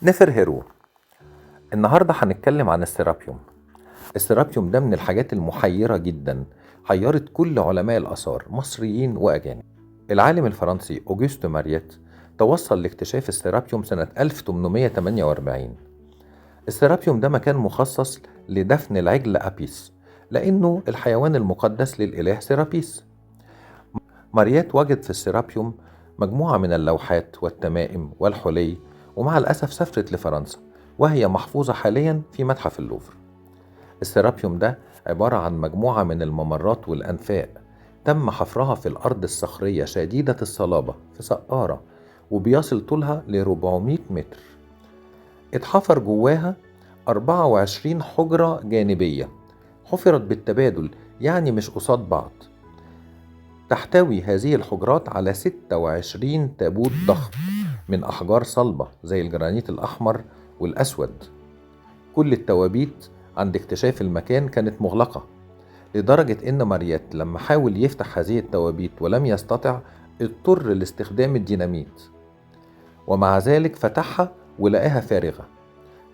نفرهرو. النهاردة هنتكلم عن السيرابيوم. السيرابيوم ده من الحاجات المحيرة جدا، حيرت كل علماء الآثار مصريين وأجانب. العالم الفرنسي أوغسته ماريت توصل لاكتشاف السيرابيوم سنة 1848. السيرابيوم ده مكان مخصص لدفن العجل أبيس، لأنه الحيوان المقدس للإله سيرابيس. ماريت وجد في السيرابيوم مجموعة من اللوحات والتمائم والحلي، ومع الأسف سافرت لفرنسا وهي محفوظة حاليا في متحف اللوفر. السيرابيوم ده عبارة عن مجموعة من الممرات والأنفاق تم حفرها في الأرض الصخرية شديدة الصلابة في سقارة، وبيصل طولها ل 400 متر. اتحفر جواها 24 حجرة جانبية حفرت بالتبادل، يعني مش قصاد بعض. تحتوي هذه الحجرات على 26 تابوت ضخم من أحجار صلبة زي الجرانيت الأحمر والأسود. كل التوابيت عند اكتشاف المكان كانت مغلقة، لدرجة إن ماريت لما حاول يفتح هذه التوابيت ولم يستطع، اضطر لاستخدام الديناميت، ومع ذلك فتحها ولقاها فارغة.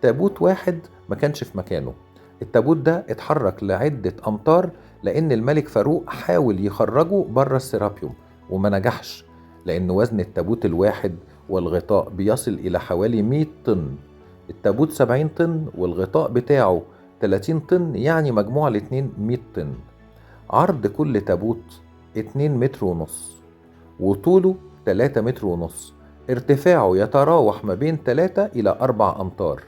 تابوت واحد ما كانش في مكانه. التابوت ده اتحرك لعدة أمتار لأن الملك فاروق حاول يخرجه بره السيرابيوم وما نجحش، لأن وزن التابوت الواحد والغطاء بيصل إلى حوالي 100 طن. التابوت 70 طن والغطاء بتاعه 30 طن، يعني مجموع الاتنين 100 طن. عرض كل تابوت 2 متر ونص، وطوله 3 متر ونص. ارتفاعه يتراوح ما بين 3 إلى 4 أمتار.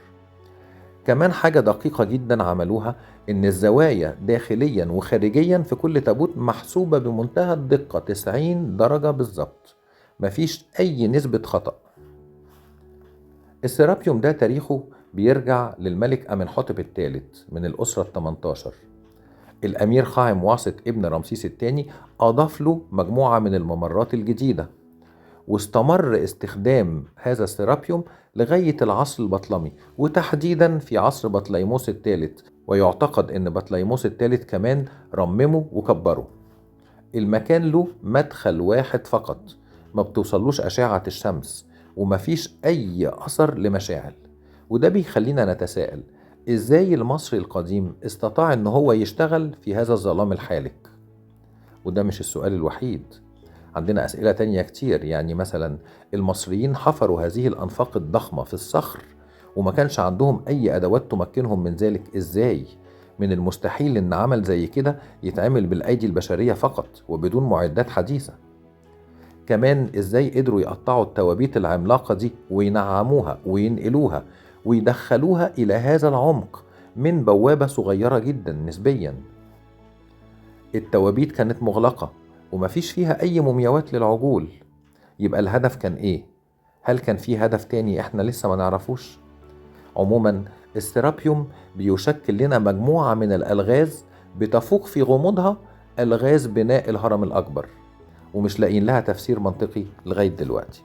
كمان حاجة دقيقة جدا عملوها، إن الزوايا داخليا وخارجيا في كل تابوت محسوبة بمنتهى الدقة 90 درجة بالظبط، مفيش أي نسبة خطأ. السيرابيوم ده تاريخه بيرجع للملك أمنحتب الثالث من الأسرة ال18. الأمير خاعم واسط ابن رمسيس الثاني أضاف له مجموعة من الممرات الجديدة، واستمر استخدام هذا السيرابيوم لغاية العصر البطلمي، وتحديدا في عصر بطليموس الثالث، ويعتقد ان بطليموس الثالث كمان رممه وكبره. المكان له مدخل واحد فقط، ما بتوصلوش أشعة الشمس، ومفيش أي أثر لمشاعل. وده بيخلينا نتساءل، إزاي المصري القديم استطاع إن هو يشتغل في هذا الظلام الحالك؟ وده مش السؤال الوحيد، عندنا أسئلة تانية كتير. يعني مثلا المصريين حفروا هذه الأنفاق الضخمة في الصخر وما كانش عندهم أي أدوات تمكنهم من ذلك. إزاي؟ من المستحيل إن عمل زي كده يتعمل بالأيدي البشرية فقط وبدون معدات حديثة. كمان إزاي قدروا يقطعوا التوابيت العملاقة دي وينعموها وينقلوها ويدخلوها إلى هذا العمق من بوابة صغيرة جدا نسبيا؟ التوابيت كانت مغلقة ومفيش فيها أي مومياوات للعجول. يبقى الهدف كان إيه؟ هل كان فيه هدف تاني إحنا لسه ما نعرفوش؟ عموما السيرابيوم بيشكل لنا مجموعة من الألغاز بتفوق في غموضها ألغاز بناء الهرم الأكبر، ومش لاقيين لها تفسير منطقي لغاية دلوقتي.